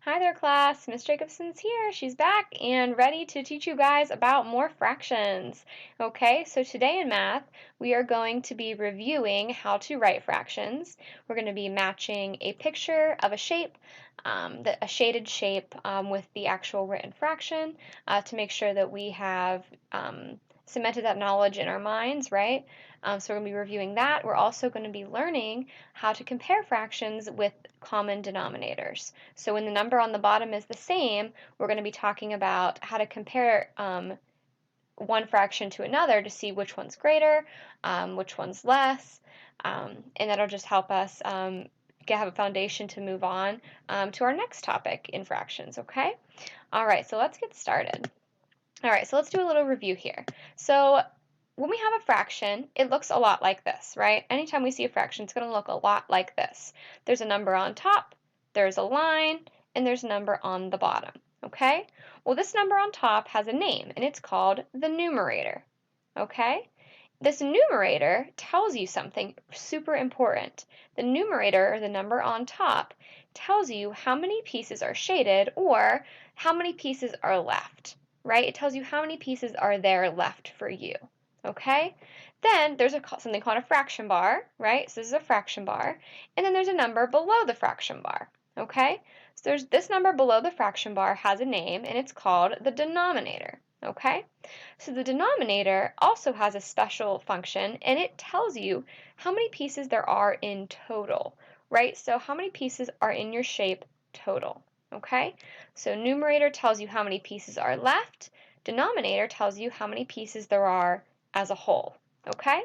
Hi there, class. Miss Jacobson's here. She's back and ready to teach you guys about more fractions. Okay, so today in math, we are going to be reviewing how to write fractions. We're going to be matching a picture of a shape, a shaded shape with the actual written fraction to make sure that we have cemented that knowledge in our minds, right? So we're going to be reviewing that. We're also going to be learning how to compare fractions with common denominators. So when the number on the bottom is the same, we're going to be talking about how to compare one fraction to another to see which one's greater, which one's less, and that'll just help us have a foundation to move on to our next topic in fractions, okay? All right, so let's get started. All right, so let's do a little review here. So when we have a fraction, it looks a lot like this, right? Anytime we see a fraction, it's going to look a lot like this. There's a number on top, there's a line, and there's a number on the bottom, okay? Well, this number on top has a name, and it's called the numerator, okay? This numerator tells you something super important. The numerator, or the number on top, tells you how many pieces are shaded or how many pieces are left, right? It tells you how many pieces are there left for you, okay? Then there's something called a fraction bar, right? So this is a fraction bar. And then there's a number below the fraction bar, okay? So there's this number below the fraction bar has a name, and it's called the denominator, okay? So the denominator also has a special function, and it tells you how many pieces there are in total, right? So how many pieces are in your shape total, okay? So numerator tells you how many pieces are left. Denominator tells you how many pieces there are as a whole, okay?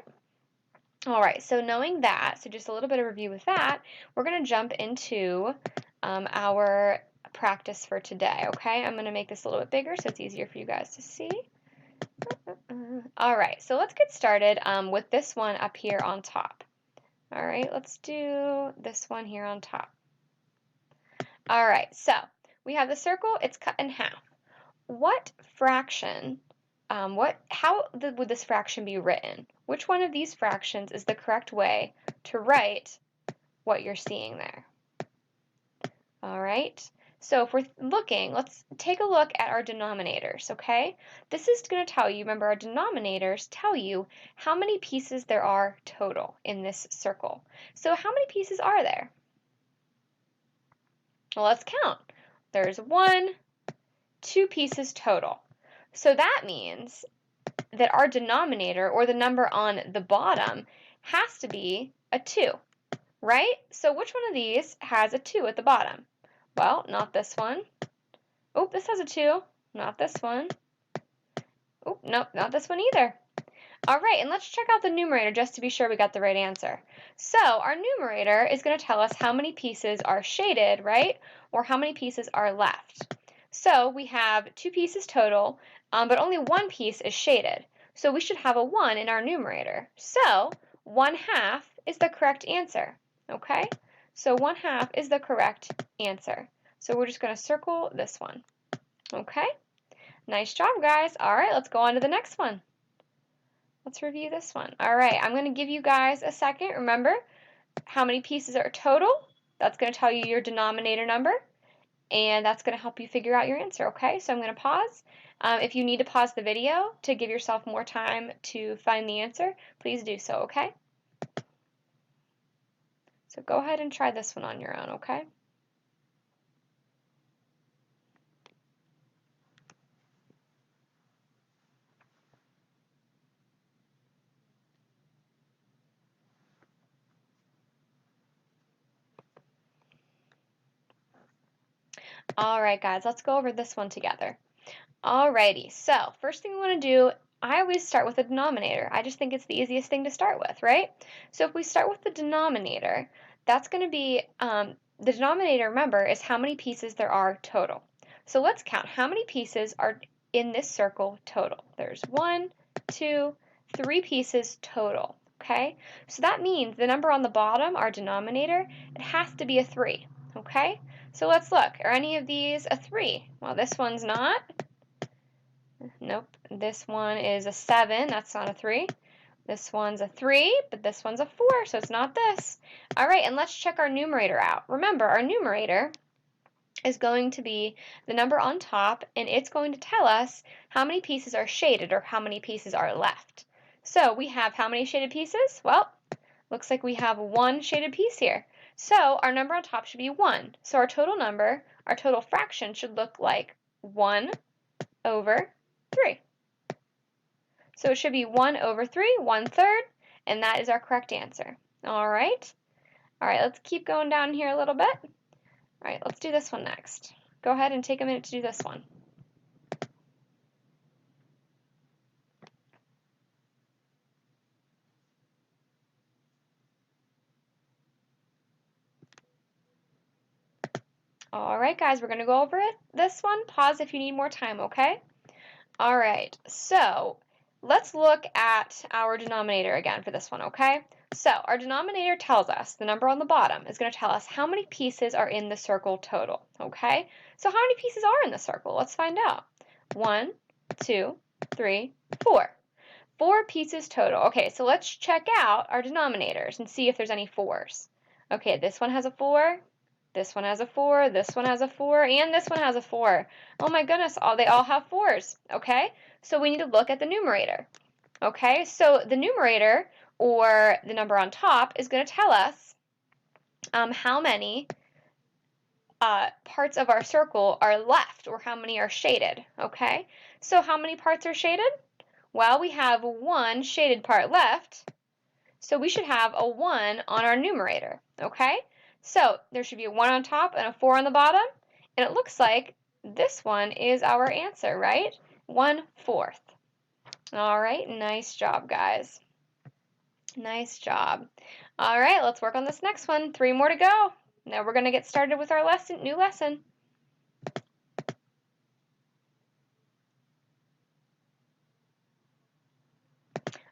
All right, so knowing that, so just a little bit of review with that, we're going to jump into our practice for today, okay? I'm going to make this a little bit bigger so it's easier for you guys to see. All right, so let's get started with this one up here on top. All right, let's do this one here on top. All right, so we have the circle, it's cut in half. What fraction, how would this fraction be written? Which one of these fractions is the correct way to write what you're seeing there? All right, so if we're looking, let's take a look at our denominators, okay? This is going to tell you, remember our denominators tell you how many pieces there are total in this circle. So how many pieces are there? Well, let's count. There's 1, 2 pieces total. So that means that our denominator, or the number on the bottom, has to be a 2, right? So which one of these has a 2 at the bottom? Well, not this one. Oh, this has a 2. Not this one. Oh, nope, not this one either. All right, and let's check out the numerator just to be sure we got the right answer. So our numerator is going to tell us how many pieces are shaded, right? Or how many pieces are left. So we have 2 pieces total, but only 1 piece is shaded. So we should have a 1 in our numerator. So 1/2 is the correct answer, okay? So 1/2 is the correct answer. So we're just going to circle this one, okay? Nice job, guys. All right, let's go on to the next one. Let's review this one. All right, I'm going to give you guys a second. Remember how many pieces are total. That's going to tell you your denominator number, and that's going to help you figure out your answer, okay? So I'm going to pause. If you need to pause the video to give yourself more time to find the answer, please do so, okay? So go ahead and try this one on your own, okay? All right, guys, let's go over this one together. Alrighty, so first thing we want to do, I always start with the denominator. I just think it's the easiest thing to start with, right? So if we start with the denominator, that's going to be, the denominator, remember, is how many pieces there are total. So let's count how many pieces are in this circle total. There's 1, 2, 3 pieces total, okay? So that means the number on the bottom, our denominator, it has to be a 3, okay? So let's look. Are any of these a 3? Well, this one's not. Nope. This one is a 7. That's not a 3. This one's a 3, but this one's a 4, so it's not this. All right, and let's check our numerator out. Remember, our numerator is going to be the number on top, and it's going to tell us how many pieces are shaded or how many pieces are left. So we have how many shaded pieces? Well, looks like we have one shaded piece here. So our number on top should be 1. So our total number, our total fraction should look like 1 over 3. So it should be 1 over 3, 1/3, and that is our correct answer. All right. All right, let's keep going down here a little bit. All right, let's do this one next. Go ahead and take a minute to do this one. All right, guys, we're going to go over this one. Pause if you need more time, okay? All right, so let's look at our denominator again for this one, okay? So our denominator tells us, the number on the bottom is going to tell us how many pieces are in the circle total, okay? So how many pieces are in the circle? Let's find out. 1, 2, 3, 4. 4 pieces total. Okay, so let's check out our denominators and see if there's any 4s. Okay, this one has a 4. This one has a 4, this one has a 4, and this one has a 4. Oh my goodness, they all have 4s, okay? So we need to look at the numerator, okay? So the numerator, or the number on top, is going to tell us how many parts of our circle are left, or how many are shaded, okay? So how many parts are shaded? Well, we have one shaded part left, so we should have a 1 on our numerator, okay? So there should be a 1 on top and a 4 on the bottom, and it looks like this one is our answer, right? 1/4. All right, nice job, guys. Nice job. All right, let's work on this next one. 3 more to go. Now we're going to get started with our new lesson.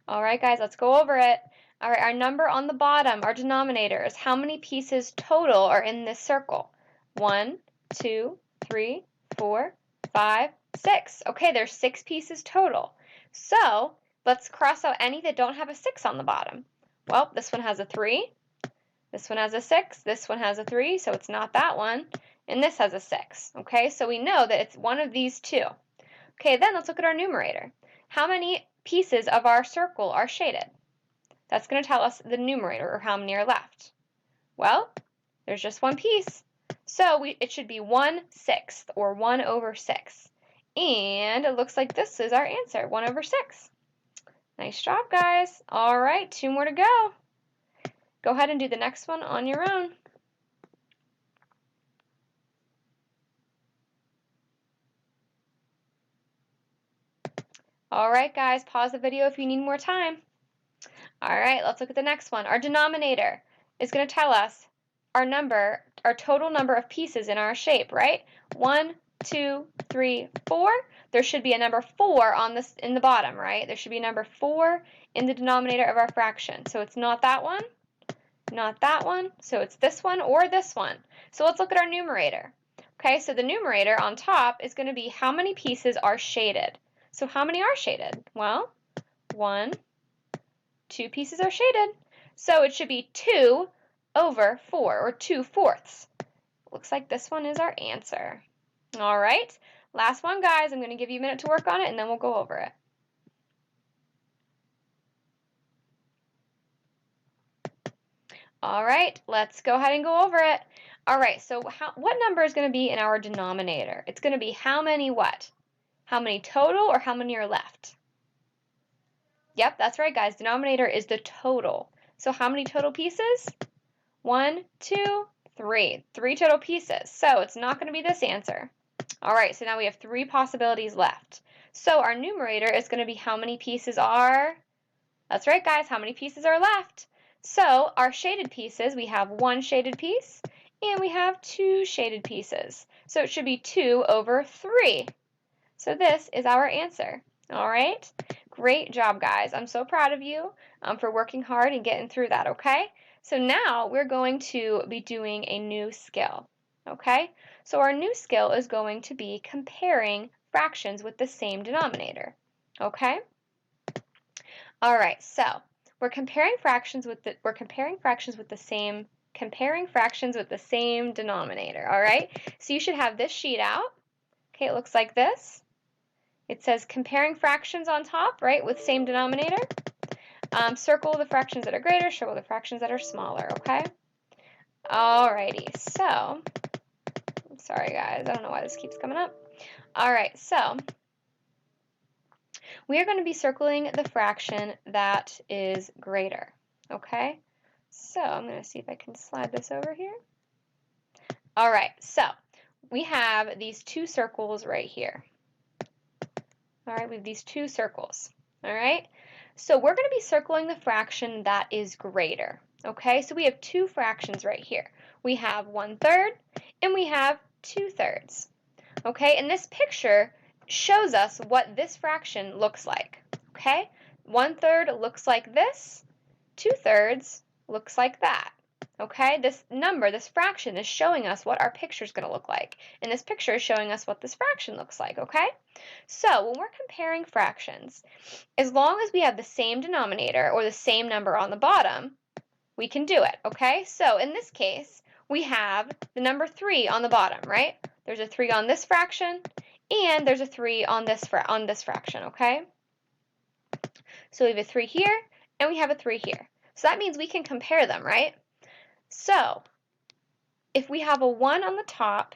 All right, guys, let's go over it. All right, our number on the bottom, our denominator, is how many pieces total are in this circle? 1, 2, 3, 4, 5, 6. Okay, there's 6 pieces total. So let's cross out any that don't have a 6 on the bottom. Well, this one has a 3, this one has a 6, this one has a 3, so it's not that one, and this has a 6. Okay, so we know that it's one of these two. Okay, then let's look at our numerator. How many pieces of our circle are shaded? That's going to tell us the numerator, or how many are left. Well, there's just one piece, so it should be 1/6, or 1 over 6. And it looks like this is our answer, 1 over 6. Nice job, guys. All right, 2 more to go. Go ahead and do the next one on your own. All right, guys, pause the video if you need more time. All right, let's look at the next one. Our denominator is going to tell us our total number of pieces in our shape, right? 1, 2, 3, 4. There should be a number 4 in the bottom, right? There should be a number 4 in the denominator of our fraction. So it's not that one, not that one. So it's this one or this one. So let's look at our numerator. Okay, so the numerator on top is going to be how many pieces are shaded. So how many are shaded? Well, 1, 2 pieces are shaded. So it should be 2 over 4, or 2/4. Looks like this one is our answer. All right, last one, guys. I'm going to give you a minute to work on it, and then we'll go over it. All right, let's go ahead and go over it. All right, so what number is going to be in our denominator? It's going to be how many what? How many total, or how many are left? Yep, that's right, guys. Denominator is the total. So how many total pieces? 1, 2, 3. 3 total pieces. So it's not going to be this answer. All right, so now we have 3 possibilities left. So our numerator is going to be how many pieces are? That's right, guys. How many pieces are left? So our shaded pieces, we have 1 shaded piece, and we have 2 shaded pieces. So it should be 2 over 3. So this is our answer. All right, great job, guys. I'm so proud of you for working hard and getting through that, okay? So now we're going to be doing a new skill, okay? So our new skill is going to be comparing fractions with the same denominator, okay? All right, so we're comparing fractions with the same comparing fractions with the same denominator, all right? So you should have this sheet out. Okay, it looks like this. It says comparing fractions on top, right, with same denominator. Circle the fractions that are greater, circle the fractions that are smaller, okay? Alrighty, so, I'm sorry guys, I don't know why this keeps coming up. Alright, so, we are going to be circling the fraction that is greater, okay? So, I'm going to see if I can slide this over here. Alright, so, we have these two circles right here. Alright, we have these two circles, alright? So, we're going to be circling the fraction that is greater, okay? So, we have two fractions right here. We have 1/3 and we have 2/3, okay? And this picture shows us what this fraction looks like, okay? 1/3 looks like this, 2/3 looks like that, okay? This number, this fraction is showing us what our picture is going to look like, and this picture is showing us what this fraction looks like, okay? So when we're comparing fractions, as long as we have the same denominator or the same number on the bottom, we can do it, okay? So in this case, we have the number 3 on the bottom, right? There's a 3 on this fraction, and there's a 3 on this fraction, okay? So we have a 3 here, and we have a 3 here. So that means we can compare them, right? So if we have a 1 on the top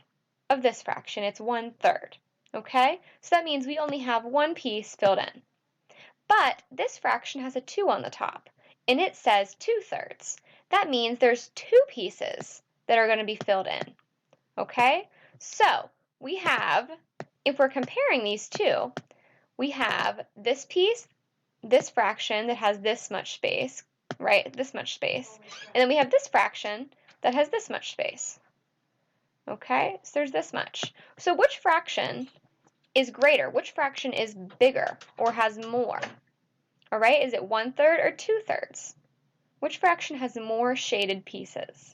of this fraction, it's 1/3, okay? So that means we only have one piece filled in. But this fraction has a 2 on the top, and it says 2/3. That means there's two pieces that are going to be filled in, okay? So we have, if we're comparing these two, we have this piece, this fraction that has this much space, right? This much space. And then we have this fraction that has this much space. Okay, so there's this much. So which fraction is greater? Which fraction is bigger or has more? All right, is it 1/3 or 2/3? Which fraction has more shaded pieces?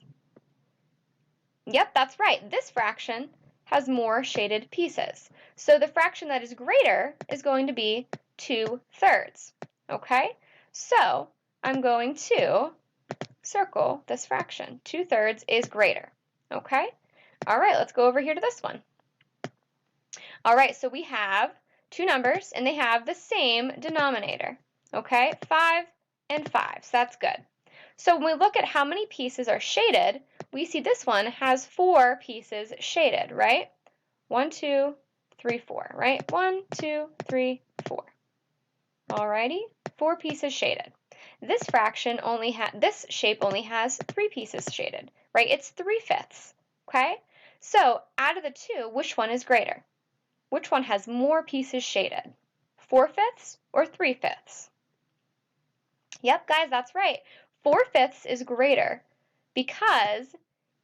Yep, that's right. This fraction has more shaded pieces. So the fraction that is greater is going to be 2/3. Okay, so I'm going to circle this fraction. 2/3 is greater. Okay, all right, let's go over here to this one. All right, so we have two numbers and they have the same denominator. Okay, 5 and 5, so that's good. So when we look at how many pieces are shaded, we see this one has 4 pieces shaded, right? 1, 2, 3, 4, right? 1, 2, 3, 4. Alrighty, 4 pieces shaded. This fraction this shape only has 3 pieces shaded, right? It's 3/5, okay? So out of the two, which one is greater? Which one has more pieces shaded? 4/5 or 3/5? Yep, guys, that's right. 4/5 is greater because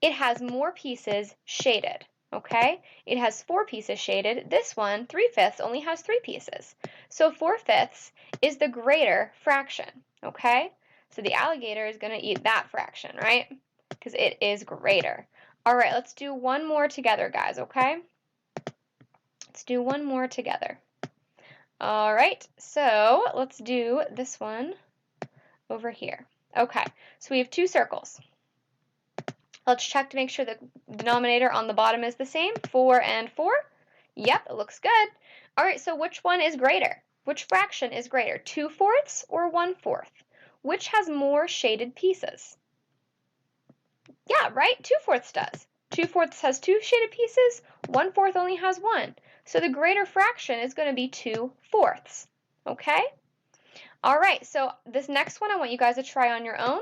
it has more pieces shaded, okay? It has 4 pieces shaded. This one, 3/5, only has 3 pieces. So 4/5 is the greater fraction, okay? So the alligator is going to eat that fraction, right? Because it is greater. All right, let's do one more together, guys, okay? Let's do one more together. All right, so let's do this one over here. Okay, so we have two circles. Let's check to make sure the denominator on the bottom is the same, 4 and 4. Yep, it looks good. All right, so which one is greater? Which fraction is greater, 2/4 or 1/4? Which has more shaded pieces? Yeah, right, 2/4 does. 2/4 has 2 shaded pieces, 1/4 only has 1. So the greater fraction is going to be 2/4, okay? All right, so this next one I want you guys to try on your own,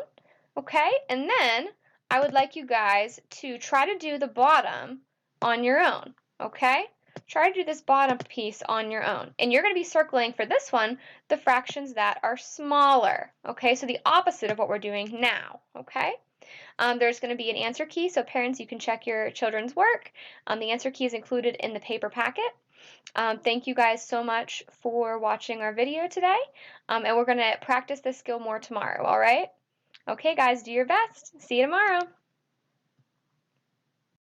okay? And then I would like you guys to try to do the bottom on your own, okay? Try to do this bottom piece on your own. And you're going to be circling for this one the fractions that are smaller, okay? So the opposite of what we're doing now, okay? There's going to be an answer key, so parents, you can check your children's work. The answer key is included in the paper packet. Thank you guys so much for watching our video today, and we're going to practice this skill more tomorrow, all right? Okay, guys, do your best. See you tomorrow.